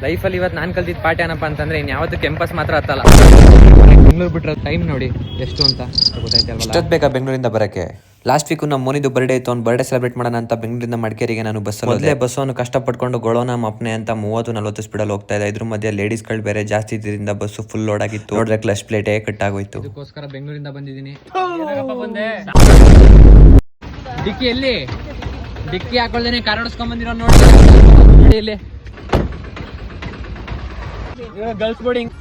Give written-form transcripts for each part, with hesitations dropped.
ಲೈಫಲ್ಲಿ ಇವತ್ತು ನಾನು ಕಲ್ತಿದ್ದ ಪಾಠ ಏನಪ್ಪ ಅಂತಂದ್ರೆ ಇನ್ನು ಯಾವತ್ತು ಕೆಂಪಸ್ ಮಾತ್ರ ಹತ್ತಲ್ಲ. ಬೆಂಗಳೂರು ಬಿಟ್ರೆ ಟೈಮ್ ನೋಡಿ ಎಷ್ಟು ಅಂತ ಗೊತ್ತಾಯ್ತಲ್ವ. ಇಷ್ಟೊತ್ತು ಬೇಕಾ ಬೆಂಗಳೂರಿಂದ ಬರೋಕ್ಕೆ? ಲಾಸ್ಟ್ ವೀಕು ನಮ್ಮ ಮೋನಿದು ಬರ್ಡೇ ಇತ್ತು. ಅವ್ನು ಬರ್ಡೇ ಸೆಲೆಬ್ರೇಟ್ ಮಾಡೋಣ ಅಂತ ಬೆಂಗಳೂರಿಂದ ಮಡಿಕೇರಿಗೆ ನಾನು ಬಸ್ಸಲ್ಲಿ ಬಸ್ಸನ್ನು ಕಷ್ಟಪಟ್ಕೊಂಡು ಗೊಳೋನ ಮಪ್ನೆ ಅಂತ 30-40 ಸ್ಪೀಡಲ್ಲಿ ಹೋಗ್ತಾ ಇದೆ. ಇದ್ರ ಮಧ್ಯೆ ಲೇಡೀಸ್ಗಳು ಬೇರೆ ಜಾಸ್ತಿ ಇದ್ರಿಂದ ಬಸ್ಸು ಫುಲ್ ಲೋಡ್ ಆಗಿತ್ತು. ನೋಡಿದ್ರೆ ಕ್ಲಚ್ ಪ್ಲೇಟೇ ಕಟ್ ಆಗೋಯ್ತು. ಇದಕ್ಕೋಸ್ಕರ ಬೆಂಗಳೂರಿಂದ ಬಂದಿದ್ದೀನಿ. ಡಿಕ್ಕಿ ಎಲ್ಲಿ ಡಿಕ್ಕಿ ಹಾಕೊಳ್ದೇನೆ ಕಾರ್ ಓಡಿಸ್ಕೊಂಡ್ ಬಂದಿರೋ ನೋಡಿ ಇಲ್ಲಿ ಗರ್ಲ್ಸ್ ಬೋರ್ಡಿಂಗ್.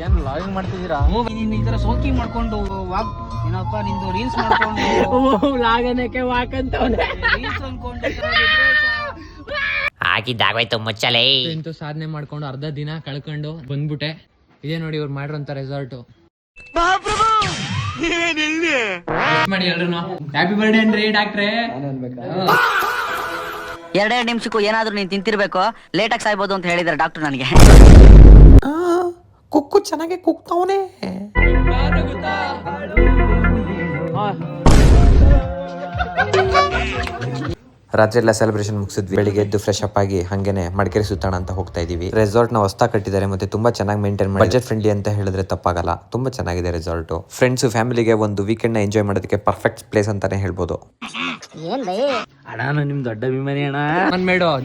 ಏನ್ ಲಾಗಿಂಗ್ ಮಾಡ್ತಿದ್ದೀರಾ? ನೀನ್ ಈ ತರ ಸೋಕಿಂಗ್ ಮಾಡ್ಕೊಂಡು ವಾಕ್ ಏನಪ್ಪ ನಿಂದು ರೀಲ್ಸ್ ಮಾಡ್ಕೊಂಡು ಲಾಗನಕ್ಕೆ ವಾಕ್ ಅಂತ ರೀಲ್ಸ್ ಅನ್ಕೊಂಡು ಹಾಕಿದ್ದಾಗೋಯ್ತು ಮುಚ್ಚಲೇ. ಇಂತೂ ಸಾಧನೆ ಮಾಡ್ಕೊಂಡು ಅರ್ಧ ದಿನ ಕಳ್ಕೊಂಡು ಬಂದ್ಬಿಟ್ಟೆ. ಇದೇ ನೋಡಿ ಇವ್ರು ಮಾಡಿರೋಂತ ರೆಸಾರ್ಟ್. ಮಾಡಿ ಎಲ್ರು ಹ್ಯಾಪಿ ಬರ್ಡೇ ಅನ್ರಿ ಡಾಕ್ಟ್ರೇ. 2 ನಿಮಿಷಕ್ಕೂ ಏನಾದ್ರೂ ನೀನ್ ತಿಂತಿರ್ಬೇಕು, ಲೇಟಾಗಿ ಸಾಯ್ಬೋದು ಅಂತ ಹೇಳಿದಾರೆ ಡಾಕ್ಟರ್ ನನಗೆ. ಕುಕ್ಕು ಚೆನ್ನಾಗಿ ಕುಕ್ತವನೇ. ರಾತ್ರಿ ಎಲ್ಲ ಸೆಲೆಬ್ರೇಷನ್ ಮುಗಿಸಿದ್ವಿ. ಬೆಳಿಗ್ಗೆ ಎದ್ದು ಫ್ರೆಶ್ ಅಪ್ ಆಗಿ ಹಂಗೇನೆ ಮಡಿಕೇರಿ ಸುತ್ತಾಣ ಅಂತ ಹೋಗ್ತಾ ಇದೀವಿ. ರೆಸಾರ್ಟ್ ನ ಹೊಸ್ತಾ ಕಟ್ಟಿದ್ದಾರೆ ಮತ್ತೆ ತುಂಬಾ ಚೆನ್ನಾಗಿ ಮೇಂಟೈನ್ ಮಾಡಿ ಬಜೆಟ್ ಫ್ರೆಂಡ್ಲಿ ಅಂತ ಹೇಳಿದ್ರೆ ತಪ್ಪಾಗಲ್ಲ. ತುಂಬಾ ಚೆನ್ನಾಗಿದೆ ರೆಸಾರ್ಟ್. ಫ್ರೆಂಡ್ಸ್ ಫ್ಯಾಮಿಲಿಗೆ ಒಂದು ವೀಕೆಂಡ್ ನ ಎಂಜಾಯ್ ಮಾಡೋದಕ್ಕೆ ಪರ್ಫೆಕ್ಟ್ ಪ್ಲೇಸ್ ಅಂತಾನೆ ಹೇಳ್ಬೋದು. ಅಣ್ಣ ನಿಮ್ ದೊಡ್ಡ ಅಭಿಮಾನಿ ಅಣ್ಣ.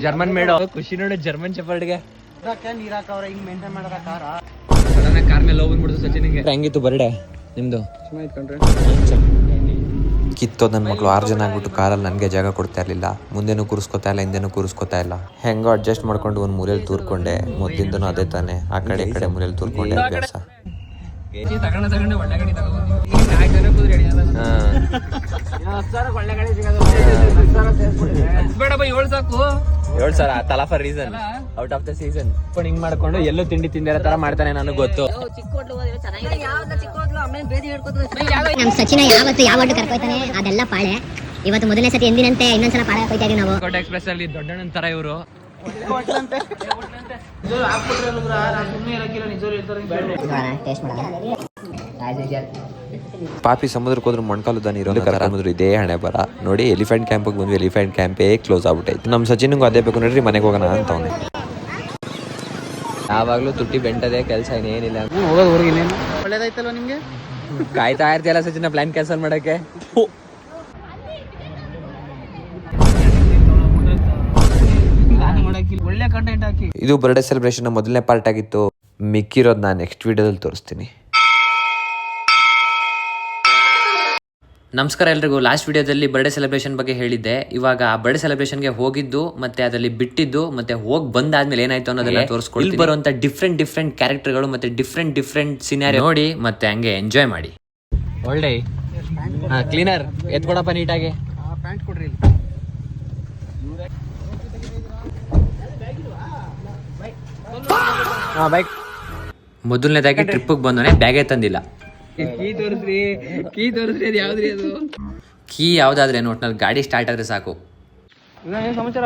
ಜರ್ಮನ್ ಮೇಡೋ ಖುಷಿ ನೋಡಿ ಜರ್ಮನ್ ಶೆಪರ್ಡ್ಗೆ ನೀರಾಕ ಅವ್ರ ಹಿಂಗ್ ಮೇಂಟೈನ್ ಮಾಡಕ ಕಾರ ಕಾರ್ ಮೇಲೆ ಹೋಗ್ಬಿಡ್ತು ಸಚಿನ್ಗೆ. ಹೆಂಗಿತ್ತು ಬರ್ಡೇ ನಿಮ್ದು? ಕಿತ್ತೋ ನನ್ನ ಮಕ್ಳು 6 ಜನ ಆಗ್ಬಿಟ್ಟು ಕಾರಲ್ಲಿ ನನಗೆ ಜಾಗ ಕೊಡ್ತಾ ಇರ್ಲಿಲ್ಲ. ಮುಂದೆನೂ ಕೂರಿಸ್ಕೊತಾ ಇಲ್ಲ, ಹಿಂದೆನೂ ಕೂರಿಸ್ಕೊತಾ ಇಲ್ಲ. ಹೆಂಗೋ ಅಡ್ಜಸ್ಟ್ ಮಾಡ್ಕೊಂಡು ಒಂದು ಮೂಲೆಯಲ್ಲಿ ತೂರ್ಕೊಂಡೆ. ಮೊದ್ಲಿಂದನೂ ಅದೇ ತಾನೆ, ಆ ಕಡೆ ಈ ಕಡೆ ಮೂಲೆಯಲ್ಲಿ ತೂರ್ಕೊಂಡೆ ಅಭ್ಯಾಸ. ಏಳು ಸರ್ ತಲಾ for reason out of the season ಹಿಂಗ್ ಮಾಡ್ಕೊಂಡು ಎಲ್ಲೂ ತಿಂಡಿ ತಿಂದಿರೋ ತರ ಮಾಡ್ತಾನೆ. ನನಗೆ ಗೊತ್ತು ನಮ್ ಸಚಿನ ಯಾವತ್ತು ಯಾವ ಕರ್ಕೊಯ್ತಾನೆ ಅದೆಲ್ಲ ಪಾಳೆ. ಇವತ್ತು ಮೊದಲನೇ ಸತಿ ಎಂದಿನಂತೆ ಇನ್ನೊಂದ್ಸಲ ಪಾಳೆ ಹೋಗ್ತಾ ಇದೀವಿ ನಾವು. ಕೋಟೆ ಎಕ್ಸ್ಪ್ರೆಸ್ ಅಲ್ಲಿ ದೊಡ್ಡಣ್ಣನ ತರ ಇವರು. ಪಾಪಿ ಸಮುದ್ರಕ್ಕೆ ಹೋದ್ರು ಮೊಣ್ಕಾಲುದ ನೀರು ಕರ್ಕೊಂಡ್ರು. ಇದೇ ಹಣೆ ಬರ ನೋಡಿ. ಎಲಿಫೆಂಟ್ ಕ್ಯಾಂಪಿಗೆ ಬಂದ್ವಿ, ಎಲಿಫೆಂಟ್ ಕ್ಯಾಂಪೇ ಕ್ಲೋಸ್ ಆಗ್ಬಿಟ್ಟೈತೆ. ನಮ್ಮ ಸಚಿನ್ಗೂ ಅದೇ ಬೇಕು ನೋಡ್ರಿ, ಮನೆಗೆ ಹೋಗೋಣ ಅಂತ ಅವನು. ಯಾವಾಗ್ಲೂ ತುಟ್ಟಿ ಬೆಂಟದೆ ಕೆಲಸ ಏನಿಲ್ಲ. ಒಳ್ಳೇದಾಯ್ತಲ್ವ ನಿಮ್ಗೆ? ಕಾಯ್ತಾ ಇರ್ತಿಯಲ್ಲ ಸಚಿನ ಪ್ಲಾನ್ ಕ್ಯಾನ್ಸಲ್ ಮಾಡಕ್ಕೆ. ಒಳ್ಳೆ ಕಂಟೆಂಟ್ ಹಾಕಿ. ಇದು ಬರ್ಡೇ ಸೆಲೆಬ್ರೇಷನ್ ಮೊದಲನೇ ಪಾರ್ಟ್ ಆಗಿತ್ತು. ಮಿಕ್ಕಿರೋದು ನಾನು ನೆಕ್ಸ್ಟ್ ವಿಡಿಯೋದಲ್ಲಿ ತೋರಿಸ್ತೀನಿ. ನಮಸ್ಕಾರ ಎಲ್ರಿಗೂ. ಲಾಸ್ಟ್ ವಿಡಿಯೋದಲ್ಲಿ ಬರ್ಡೇ ಸೆಲೆಬ್ರೇಷನ್ ಬಗ್ಗೆ ಹೇಳಿದ್ದೆ. ಇವಾಗ ಆ ಬರ್ಡೇ ಸೆಲೆಬ್ರೇಷನ್ಗೆ ಹೋಗಿದ್ದು ಮತ್ತೆ ಅದರಲ್ಲಿ ಬಿಟ್ಟಿದ್ದು ಮತ್ತೆ ಹೋಗಿ ಬಂದಾದ್ಮೇಲೆ ಏನಾಯ್ತು ಅನ್ನೋದನ್ನ ತೋರಿಸ್ಕೊಡ್ತೀನಿ. ಇಲ್ಲಿ ಬರುವಂತ ಡಿಫ್ರೆಂಟ್ ಕ್ಯಾರೆಕ್ಟರ್ಗಳು ಮತ್ತೆ ಡಿಫ್ರೆಂಟ್ ಸಿನಾರಿ ನೋಡಿ ಮತ್ತೆ ಹಂಗೆ ಎಂಜಾಯ್ ಮಾಡಿ. ಒಳ್ಳೆ ಕ್ಲೀನರ್ ಎತ್ಕೊಡಪ್ಪ ನೀಟಾಗಿ. ಪ್ಯಾಂಟ್ ಕೊಡ್ರಿ. ಬೈಕ್ ಮೊದಲನೇದಾಗಿ ಟ್ರಿಪ್ಗೆ ಬಂದೋನೆ ಬ್ಯಾಗೇ ತಂದಿಲ್ಲ. ಕೀ ತೋರಿಸ್ರಿ ಅದು ಯಾವ್ದ್ರಿ ಅದು? ಕೀ ಯಾವ್ದಾದ್ರೆ ಒಟ್ನಲ್ಲಿ ಗಾಡಿ ಸ್ಟಾರ್ಟ್ ಆದ್ರೆ ಸಾಕು. ಸಮಾಚಾರ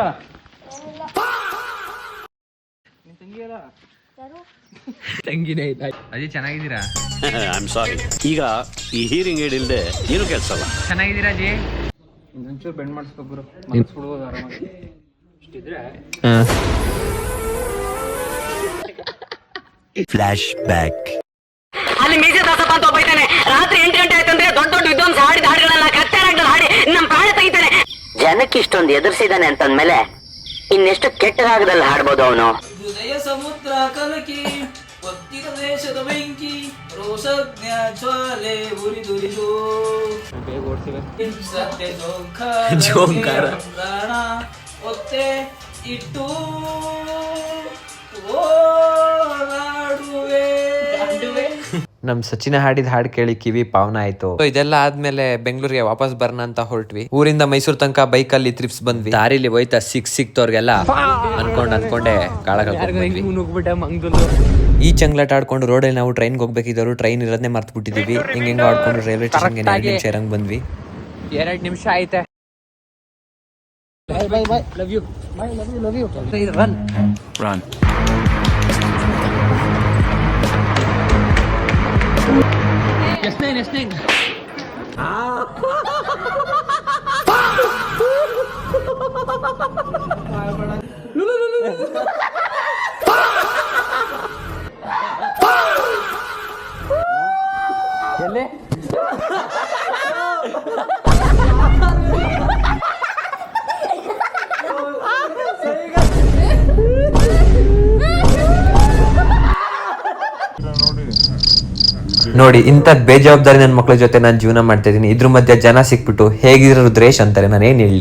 ತಂಗಿನೇ ಅಜಿ ಚೆನ್ನಾಗಿದ್ದೀರಾ? I'm sorry. ಈಗ ಈ ಹೀರಿಂಗ್ ಏಡ್ ಇಲ್ದೆ ಏನು ಕೆಲಸ ಅಲ್ಲ. ಚೆನ್ನಾಗಿದ್ದೀರಾ ಅಜಿ? ಒಂಚೂರು ಬೆಂಡ್ ಮಾಡಿಸ್ಬೇಕು ಗುರು, ಮನಸ್ಬಿಡ್ಬೋದು ಆರಾಮಾಗಿ. ಇಷ್ಟಿದ್ರೆ ಫ್ಲಾಶ್ ಬ್ಯಾಕ್. ಅಲ್ಲಿ ಮೇಜರ್ ದಾಸಪ್ಪ ಅಂತ ಒಬ್ಬ ಇದ್ದಾನೆ. ರಾತ್ರಿ 8 ಗಂಟೆ ಆಯ್ತಂದ್ರೆ ದೊಡ್ಡ ವಿದ್ವಾಂಸ ಹಾಡಿದ ಹಾಡುಗಳೆಲ್ಲ ಕಚ್ಚಾರಾಗ್ದಲ್ಲಿ ಹಾಡಿ ನಮ್ ಪ್ರಾಣ ತೆಗಿತಾನೆ. ಜನಕ್ಕೆ ಇಷ್ಟೊಂದು ಎದುರಿಸಿದಾನೆ ಅಂತಂದ್ಮೇಲೆ ಇನ್ನೆಷ್ಟು ಕೆಟ್ಟ ರಾಗದಲ್ಲಿ ಹಾಡ್ಬೋದು ಅವನು. ಹೃದಯ ಸಮುದ್ರ ಕಲಕಿ ಒತ್ತಿದ ದೇಶದ ಬೆಂಕಿ ರೋಷಜ್ಞ ಜ್ವಾಲೆ ಉರಿದುರಿದು ಸತ್ಯ ಜೋಂಕಾರ ಪ್ರಾಣ ಒತ್ತೆ ಇಟ್ಟು ನಮ್ ಸಚಿನ ಹಾಡಿದ ಹಾಡು ಕೇಳಿ ಕಿವಿ ಪಾವನ ಆಯ್ತು. ಇದೆಲ್ಲ ಆದ್ಮೇಲೆ ಬೆಂಗಳೂರಿಗೆ ವಾಪಸ್ ಬರೋಣ ಅಂತ ಹೊರಟ್ವಿ. ಊರಿಂದ ಮೈಸೂರು ತನಕ ಬೈಕ್ ಅಲ್ಲಿ ಟ್ರಿಪ್ಸ್ ಬಂದ್ವಿ. ದಾರಿಲಿ ಹೋಯ್ತಾ ಸಿಕ್ತವ್ರಿಗೆಲ್ಲ ಅನ್ಕೊಂಡೆ ಕಾಳ ಈ ಚಂಗ್ಲಾಟ ಆಡ್ಕೊಂಡು ರೋಡಲ್ಲಿ ನಾವು ಟ್ರೈನ್ಗೆ ಹೋಗ್ಬೇಕಿದ್ರು. ಟ್ರೈನ್ ಇರೋದನ್ನೇ ಮರ್ತು ಬಿಟ್ಟಿದೀವಿ. ಹಿಂಗ ಆಡ್ಕೊಂಡು ರೈಲ್ವೆ ಸ್ಟೇಷನ್ಗೆ ಸೇರಂಗ್ ಬಂದ್ವಿ. 2 ನಿಮಿಷ ಆಯ್ತೆ. Love you run. S nine ನೋಡಿ ಇಂಥ ಬೇಜವಾಬ್ದಾರಿ ನನ್ನ ಮಕ್ಳ ಜೊತೆ ನಾನು ಜೀವನ ಮಾಡ್ತಾ ಇದ್ದೀನಿ. ಇದ್ರ ಮಧ್ಯೆ ಜನ ಸಿಕ್ಬಿಟ್ಟು ಹೇಗಿರೋ ರುದ್ರೇಶ್ ಅಂತಾರೆ, ನಾನು ಏನ್ ಹೇಳಿ.